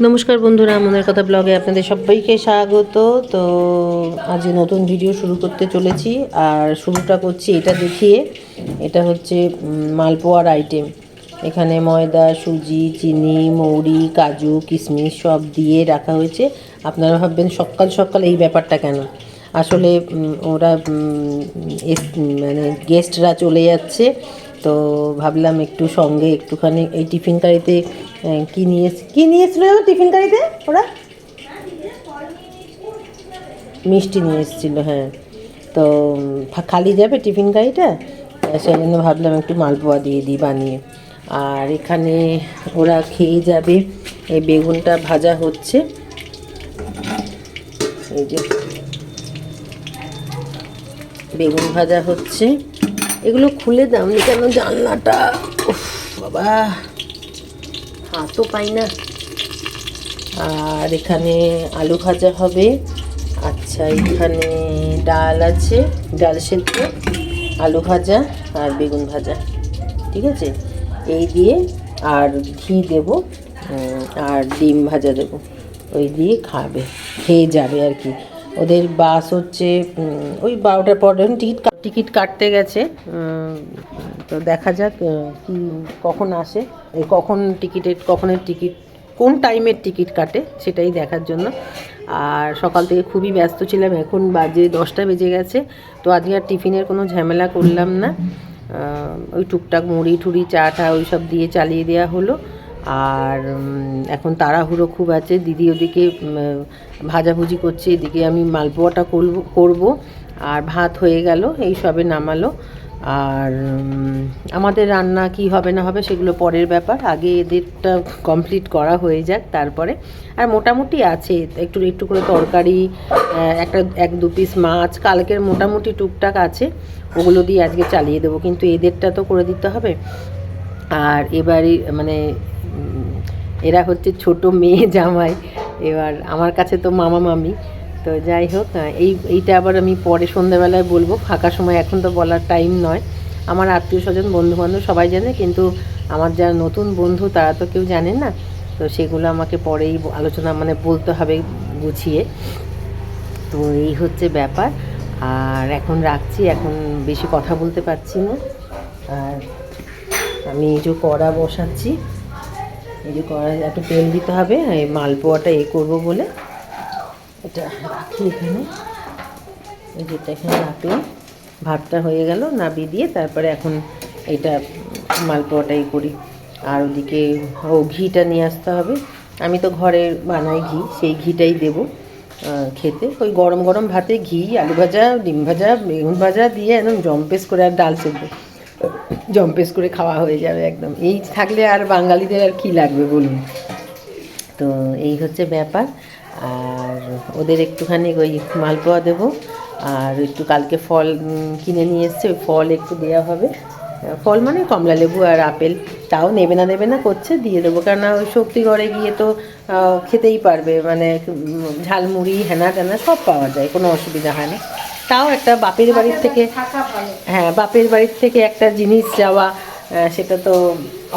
নমস্কার বন্ধুরা, মনের কথা ব্লগে আপনাদের সবাইকে স্বাগত। তো আজ নতুন ভিডিও শুরু করতে চলেছি, আর শুরুটা করছি এটা দেখিয়ে। এটা হচ্ছে মালপোয়ার আইটেম। এখানে ময়দা, সুজি, চিনি, মৌরি, কাজু, কিশমিশ সব দিয়ে রাখা হয়েছে। আপনারা ভাববেন সকাল সকাল এই ব্যাপারটা কেন। আসলে ওরা মানে গেস্টরা চলে যাচ্ছে, তো ভাবলাম একটু সঙ্গে একটুখানি এই টিফিন কারিতে কী নিয়েছিল টিফিন কারিতে ওরা মিষ্টি নিয়ে এসেছিলো। হ্যাঁ, তো খালি যাবে টিফিন কারিটা, সেই জন্য ভাবলাম একটু মালপোয়া দিয়ে দিই বানিয়ে। আর এখানে ওরা খেয়ে যাবে। এই বেগুনটা ভাজা হচ্ছে, এই যে বেগুন ভাজা হচ্ছে। এগুলো খুলে দামনি কেন জানলাটা, উফ বাবা, হাতও পাই না। আর এখানে আলু ভাজা হবে। আচ্ছা, এখানে ডাল আছে, ডাল সেদ্ধ, আলু ভাজা আর বেগুন ভাজা, ঠিক আছে। এই দিয়ে আর ঘি দেব, আর ডিম ভাজা দেব, ওই দিয়ে খেয়ে যাবে আর কি। ওদের বাস হচ্ছে ওই 12টার পর টিকিট কাটতে গেছে। তো দেখা যাক কি কখন আসে, কখনের টিকিট, কোন টাইমের টিকিট কাটে সেটাই দেখার জন্য। আর সকাল থেকে খুবই ব্যস্ত ছিলাম, এখন বাজে 10টা বেজে গেছে। তো আজকে আর টিফিনের কোনো ঝামেলা করলাম না, ওই টুকটাক মুড়ি ঠুড়ি চা টা ওই সব দিয়ে চালিয়ে দেওয়া হলো। আর এখন তাড়াহুড়ো খুব আছে, দিদি ওদিকে ভাজাভুজি করছে, এদিকে আমি মালপোয়াটা করব। আর ভাত হয়ে গেল, এই সবে নামালো। আর আমাদের রান্না কি হবে না হবে সেগুলো পরের ব্যাপার, আগে এদেরটা কমপ্লিট করা হয়ে যাক তারপরে। আর মোটামুটি আছে একটু একটু করে তরকারি, এক দু পিস মাছ কালকের মোটামুটি টুকটাক আছে, ওগুলো দিয়ে আজকে চালিয়ে দেবো। কিন্তু এদেরটা তো করে দিতে হবে। আর এবারে মানে এরা হচ্ছে ছোট মেয়ে জামাই, এবার আমার কাছে তো মামা মামি। তো যাই হোক, এইটা আবার আমি পরে সন্ধ্যাবেলায় বলবো, ফাঁকা সময়, এখন তো বলার টাইম নয়। আমার আত্মীয় স্বজন বন্ধুবান্ধব সবাই জানে, কিন্তু আমার যারা নতুন বন্ধু তারা তো কেউ জানে না। তো সেগুলো আমাকে পরেই আলোচনা মানে বলতে হবে গুছিয়ে। তো এই হচ্ছে ব্যাপার। আর এখন রাখছি, এখন বেশি কথা বলতে পারছি না। আর আমি এই যে কড়া বসাচ্ছি, এই যে কড়া একটু তেল দিতে হবে, এই মালপোয়াটা করবো বলে এটা রাখি এখানে। এই যেটা এখানে রাখলাম, ভাতটা হয়ে গেল নাবিয়ে দিয়ে, তারপরে এখন এটা মালপোয়াটাই করি। আর ওদিকে ঘিটা নিয়ে আসতে হবে। আমি তো ঘরে বানাই ঘি, সেই ঘিটাই দেবো খেতে। ওই গরম গরম ভাতে ঘি, আলু ভাজা, ডিম ভাজা, বেগুন ভাজা দিয়ে একদম জম্পেস করে, আর ডাল সেদ্ধ জম্পেস করে খাওয়া হয়ে যাবে একদম। এই থাকলে আর বাঙালিদের আর কি লাগবে বলুন। তো এই হচ্ছে ব্যাপার। আর ওদের একটুখানি ওই মালপোয়া দেবো, আর একটু কালকে ফল কিনে নিয়ে এসছে, ওই ফল একটু দেওয়া হবে। ফল মানে কমলা লেবু আর আপেল, তাও নেবে না করছে, দিয়ে দেবো। কেননা ওই শক্তিগড়ে গিয়ে তো খেতেই পারবে, মানে ঝালমুড়ি হেনা টেনা সব পাওয়া যায়, কোনো অসুবিধা হয় না। তাও একটা বাপের বাড়ির থেকে, হ্যাঁ বাপের বাড়ির থেকে একটা জিনিস যাওয়া, সেটা তো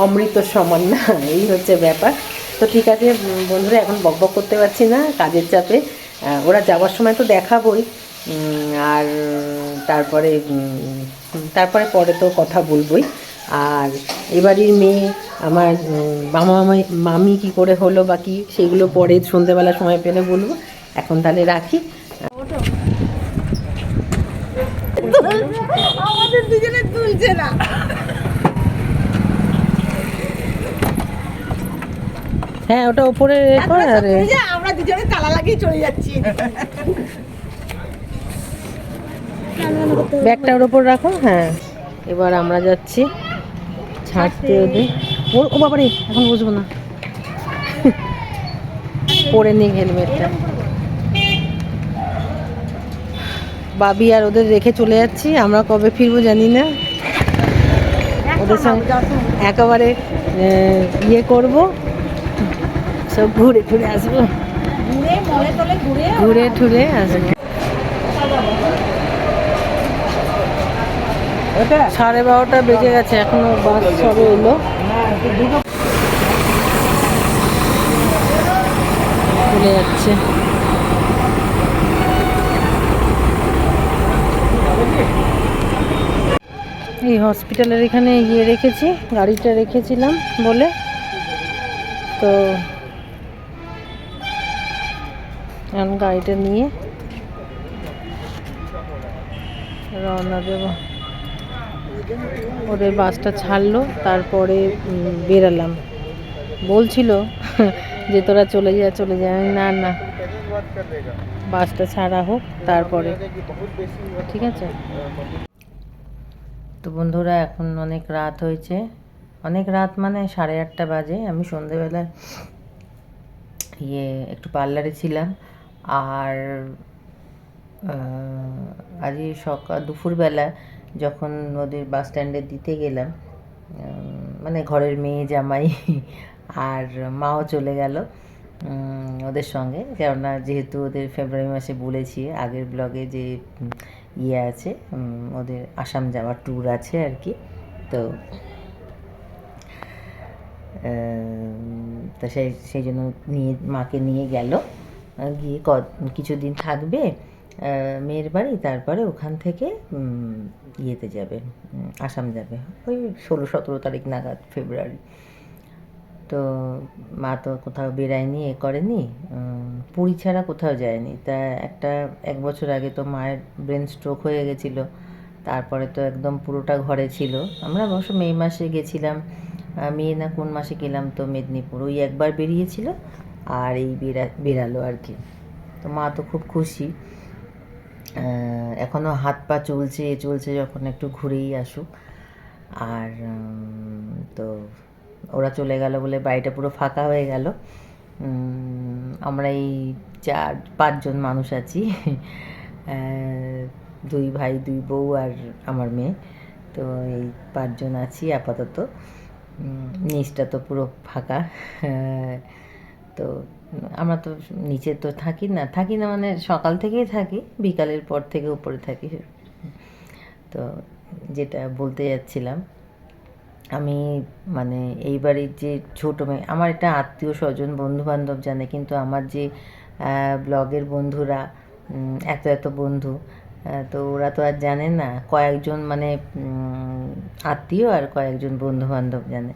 অমৃতর সমান না। এই হচ্ছে ব্যাপার। তো ঠিক আছে বন্ধুরা, এখন বকবক করতে পারছি না কাজের চাপে। ওরা যাওয়ার সময় তো দেখাবই। আর তারপরে পরে তো কথা বলবই। আর এবারের মেয়ে আমার মামি কি করে হলো বা কি, সেগুলো পরে সন্ধ্যেবেলা সময় পেলে বলবো। এখন তাহলে রাখি। আমাদের দুজনে তুলছে না। হ্যাঁ, ওটা উপরে রেখো। আরে আমরা দুজনে তালা লাগিয়ে চলে যাচ্ছি। ব্যাগটা ওর উপর রাখো। হ্যাঁ, এবার আমরা যাচ্ছি ছাড়তে ওদের। ও বাবারে, এখন বুঝবো না, পরে নিই হেলমেটটা। বাবি আর ওদের রেখে চলে যাচ্ছি, আমরা কবে ফিরবো জানি না। ওদের সঙ্গে একেবারে করবো, সব ঘুরে ঘুরে আসবো, ঘুরে ঠুরে আসবো। 12:30 বেজে গেছে, এখনো বাস সবে এলো। চলে যাচ্ছে। এই হসপিটালের এখানে রেখেছি, গাড়িটা রেখেছিলাম বলে, তো এখন গাড়িটা নিয়ে রওনা দেব। ওদের বাসটা ছাড়লো, তারপরে বেরালাম। বলছিল যে তোরা চলে যা চলে যা, না না বাসটা ছাড়া হোক তারপরে, ঠিক আছে। তো বন্ধুরা এখন অনেক রাত হয়েছে, অনেক রাত মানে 8:30 বাজে। আমি সন্ধেবেলা একটু পার্লারে ছিলাম, আর আজকে দুপুরবেলা যখন ওদের বাস স্ট্যান্ডে দিতে গেলাম, মানে ঘরের মেয়ে জামাই আর মাও চলে গেল ওদের সঙ্গে, কেননা যেহেতু ওদের ফেব্রুয়ারি মাসে বলেছি আগের ব্লগে যে আছে, ওদের আসাম যাওয়ার ট্যুর আছে আর কি। তো তা সেই জন্য মাকে নিয়ে গেল, গিয়ে কিছুদিন থাকবে মেয়ের বাড়ি, তারপরে ওখান থেকে ইয়েতে যাবে, আসাম যাবে ওই 16-17 তারিখ নাগাদ ফেব্রুয়ারি। তো মা তো কোথাও বেরায়নি, করেনি, পুরী ছাড়া কোথাও যায়নি। তা 1 বছর আগে তো মায়ের ব্রেন স্ট্রোক হয়ে গেছিলো, তারপরে তো একদম পুরোটা ঘরে ছিল। আমরা অবশ্য মে মাসে গেছিলাম, মেয়ে না কোন মাসে গেলাম তো মেদিনীপুর, ওই একবার বেরিয়েছিল আর এই বেরালো আর কি। তো মা তো খুব খুশি, এখনও হাত পা চলছে যখন একটু ঘুরেই আসুক। আর তো ওরা চলে গেল বলে বাড়িটা পুরো ফাঁকা হয়ে গেল। আমরা এই 4-5 জন মানুষ আছি, 2 ভাই 2 বউ আর আমার মেয়ে। তো এই 5 জন আছি আপাতত, নিচটা তো পুরো ফাঁকা। তো আমরা তো নিচে তো থাকি না মানে সকাল থেকেই থাকি, বিকালের পর থেকে উপরে থাকি। তো যেটা বলতে যাচ্ছিলাম, আমি মানে এই বাড়ির যে ছোটো মেয়ে, আমার এটা আত্মীয় স্বজন বন্ধুবান্ধব জানে, কিন্তু আমার যে ব্লগের বন্ধুরা এত বন্ধু, তো ওরা তো আর জানে না, কয়েকজন মানে আত্মীয় আর কয়েকজন বন্ধুবান্ধব জানে।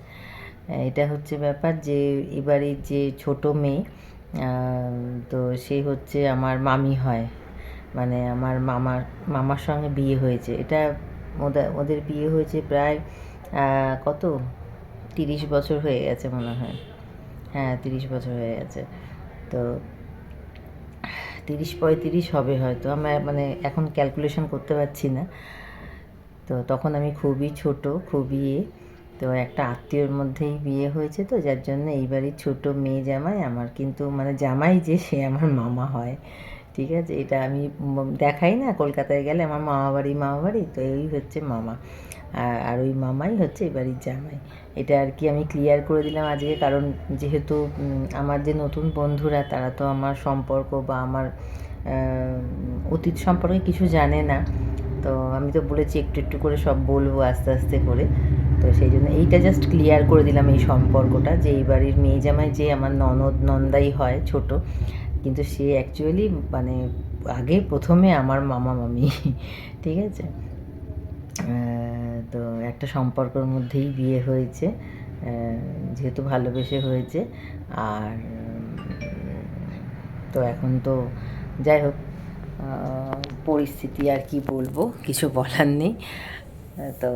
এটা হচ্ছে ব্যাপার যে এবারের যে ছোটো মেয়ে, তো সে হচ্ছে আমার মামি হয়, মানে আমার মামার সঙ্গে বিয়ে হয়েছে। এটা ওদের বিয়ে হয়েছে প্রায় কত 30 বছর হয়ে গেছে মনে হয়, হ্যাঁ 30 বছর হয়ে গেছে। তো 30-35 হবে হয়তো, আমরা মানে এখন ক্যালকুলেশন করতে পারছি না। তো তখন আমি খুবই ছোট, খুবই তো একটা আত্মীয়র মধ্যেই বিয়ে হয়েছে, তো যার জন্য এই বাড়ির ছোটো মেয়ে জামাই আমার, কিন্তু মানে জামাই যে সে আমার মামা হয়, ঠিক আছে। এটা আমি দেখাই না, কলকাতায় গেলে আমার মামা বাড়ি, তো এই হচ্ছে মামা, আর ওই মামাই হচ্ছে এই বাড়ির জামাই। এটা আর কি আমি ক্লিয়ার করে দিলাম আজকে, কারণ যেহেতু আমার যে নতুন বন্ধুরা তারা তো আমার সম্পর্ক বা আমার অতীত সম্পর্কে কিছু জানে না, তো আমি তো বলেছি একটু করে সব বলবো আস্তে আস্তে করে। তো সেই জন্য এইটা জাস্ট ক্লিয়ার করে দিলাম এই সম্পর্কটা, যে এই বাড়ির মেয়ে জামাই যে আমার নন্দাই হয় ছোট, কিন্তু সে অ্যাকচুয়ালি মানে আগে প্রথমে আমার মামা মামি, ঠিক আছে। তো একটা সম্পর্কের মধ্যেই বিয়ে হয়েছে, যেহেতু ভালোবেসে হয়েছে। আর তো এখন তো যাই হোক, পরিস্থিতি আর কি বলবো, কিছু বলার নেই। তো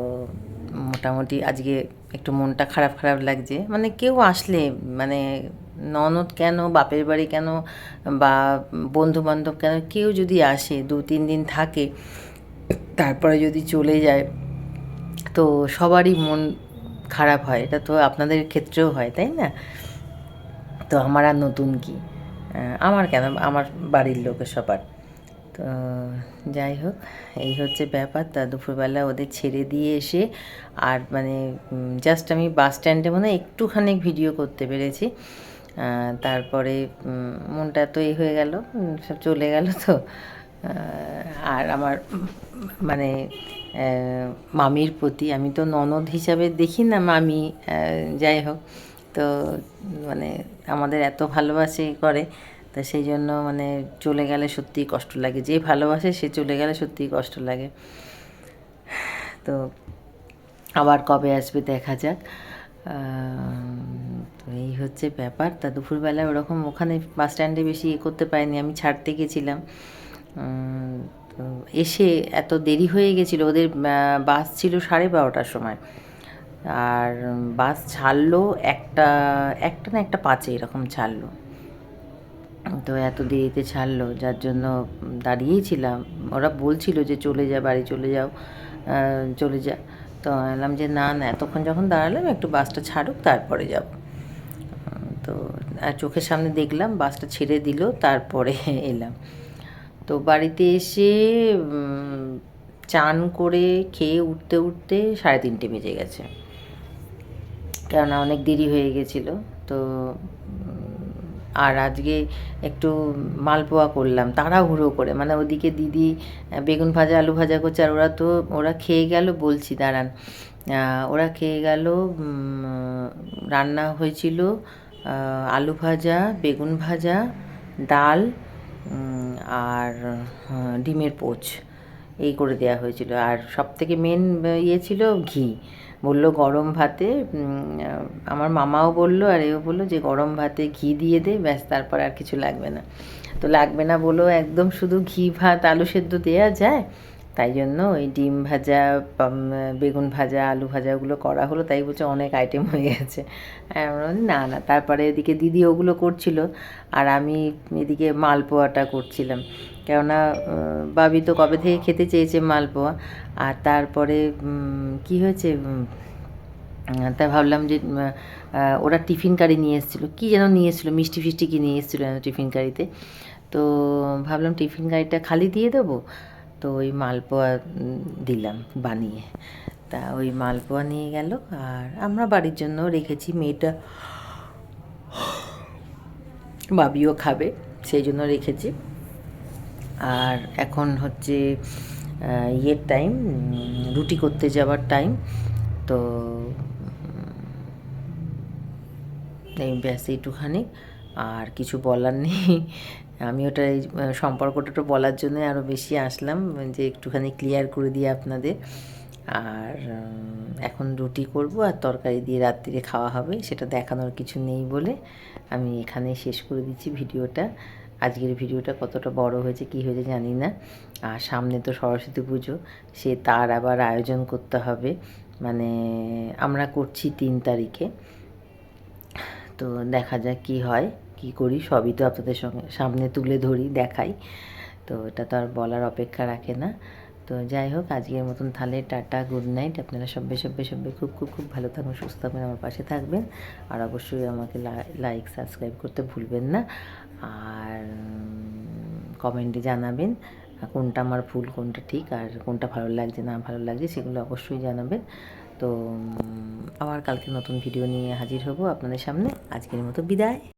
মোটামুটি আজকে একটু মনটা খারাপ লাগছে, মানে কেউ আসলে, মানে ননদ কেন, বাপের বাড়ি কেন, বা বন্ধুবান্ধব কেন, কেউ যদি আসে 2-3 দিন থাকে তারপরে যদি চলে যায়, তো সবারই মন খারাপ হয়। এটা তো আপনাদের ক্ষেত্রেও হয়, তাই না? তো আমার আর নতুন কি, আমার কেন, আমার বাড়ির লোকের সবার। তো যাই হোক, এই হচ্ছে ব্যাপার। তা দুপুরবেলা ওদের ছেড়ে দিয়ে এসে, আর মানে জাস্ট আমি বাস স্ট্যান্ডে মনে হয় একটুখানি ভিডিও করতে পেরেছি, তারপরে মনটা তো হয়ে গেল, সব চলে গেল। তো আর আমার মানে মামির প্রতি, আমি তো ননদ হিসাবে দেখি না মামি, যাই হোক, তো মানে আমাদের এত ভালোবাসে করে, তা সেই জন্য মানে চলে গেলে সত্যিই কষ্ট লাগে, যে ভালোবাসে সে চলে গেলে সত্যিই কষ্ট লাগে। তো আবার কবে আসবে দেখা যাক। তো এই হচ্ছে ব্যাপার। তা দুপুরবেলায় ওরকম ওখানে বাস স্ট্যান্ডে বেশি করতে পারিনি, আমি ছাড়তে গেছিলাম। তো এসে এত দেরি হয়ে গেছিলো, ওদের বাস ছিল 12:30টার সময়, আর বাস ছাড়লো একটা না 1:05 এরকম ছাড়লো। তো এত দেরিতে ছাড়লো, যার জন্য দাঁড়িয়েই ছিলাম। ওরা বলছিল যে চলে যা, বাড়ি চলে যাও, চলে যা। তো বললাম যে না না, এতক্ষণ যখন দাঁড়ালাম একটু বাসটা ছাড়ুক তারপরে যাব। তো চোখের সামনে দেখলাম বাসটা ছেড়ে দিল, তারপরে এলাম। তো বাড়িতে এসে চান করে খেয়ে উঠতে 3:30 বেজে গেছে, কেননা অনেক দেরি হয়ে গেছিলো। তো আর আজকে একটু মালপোয়া করলাম তাড়াহুড়ো করে, মানে ওদিকে দিদি বেগুন ভাজা আলু ভাজা করছে, আর ওরা খেয়ে গেল, বলছি দাঁড়ান, ওরা খেয়ে গেল। রান্না হয়েছিল আলু ভাজা, বেগুন ভাজা, ডাল আর ডিমের পোচ, এই করে দেওয়া হয়েছিল। আর সবথেকে মেন ইয়ে ছিল ঘি। বললো গরম ভাতে, আমার মামাও বললো আর এও বললো যে গরম ভাতে ঘি দিয়ে দে, ব্যাস, তারপর আর কিছু লাগবে না। তো লাগবে না বলেও একদম শুধু ঘি ভাত আলু সেদ্ধ দেওয়া যায়, তাই জন্য ওই ডিম ভাজা, বেগুন ভাজা, আলু ভাজা ওগুলো করা হলো। তাই বলছে অনেক আইটেম হয়ে গেছে। না না, তারপরে এদিকে দিদি ওগুলো করছিল, আর আমি এদিকে মালপোয়াটা করছিলাম, কেননা বাবি তো কবে থেকে খেতে চেয়েছে মালপোয়া। আর তারপরে কি হয়েছে, তাই ভাবলাম যে ওরা টিফিন কারি নিয়ে এসেছিলো, কী যেন নিয়ে এসেছিলো, মিষ্টি ফিষ্টি কি নিয়ে এসেছিলো টিফিন কারিতে। তো ভাবলাম টিফিন কারিটা খালি দিয়ে দেবো, তো ওই মালপোয়া দিলাম বানিয়ে। তা ওই মালপোয়া নিয়ে গেল, আর আমরা বাড়ির জন্য রেখেছি, মেয়েটা বাবিও খাবে সেই জন্য রেখেছি। আর এখন হচ্ছে ইয়ের টাইম, রুটি করতে যাওয়ার টাইম। তো এই ব্যাস এইটুখানি, আর কিছু বলার নেই। আমি ওটা এই সম্পর্কটা তো বলার জন্য আরও বেশি আসলাম, যে একটুখানি ক্লিয়ার করে দিই আপনাদের। আর এখন রুটি করব আর তরকারি দিয়ে রাত্রিরে খাওয়া হবে, সেটা দেখানোর কিছু নেই বলে আমি এখানেই শেষ করে দিচ্ছি ভিডিওটা। আজকের ভিডিওটা কতটা বড় হয়েছে কী হয়েছে জানি না। আর সামনে তো সরস্বতী পুজো, সে তার আবার আয়োজন করতে হবে, মানে আমরা করছি 3 তারিখে। তো দেখা যাক কী হয়, কী করি, সবই তো আপনাদের সামনে তুলে ধরি, দেখাই। তো এটা তো আর বলার অপেক্ষা রাখে না। তো যাই হোক, আজকের মতন তাহলে টাটা, গুড নাইট। আপনারা সবাই খুব খুব খুব ভালো থাকবেন, সুস্থ থাকবেন, আমার পাশে থাকবেন। আর অবশ্যই আমাকে লাইক সাবস্ক্রাইব করতে ভুলবেন না। আর কমেন্টে জানাবেন কোনটা আমার ভুল, কোনটা ঠিক, আর কোনটা ভালো লাগছে না ভালো লাগছে সেগুলো অবশ্যই জানাবেন। তো আবার কালকে নতুন ভিডিও নিয়ে হাজির হব আপনাদের সামনে। আজকের মতো বিদায়।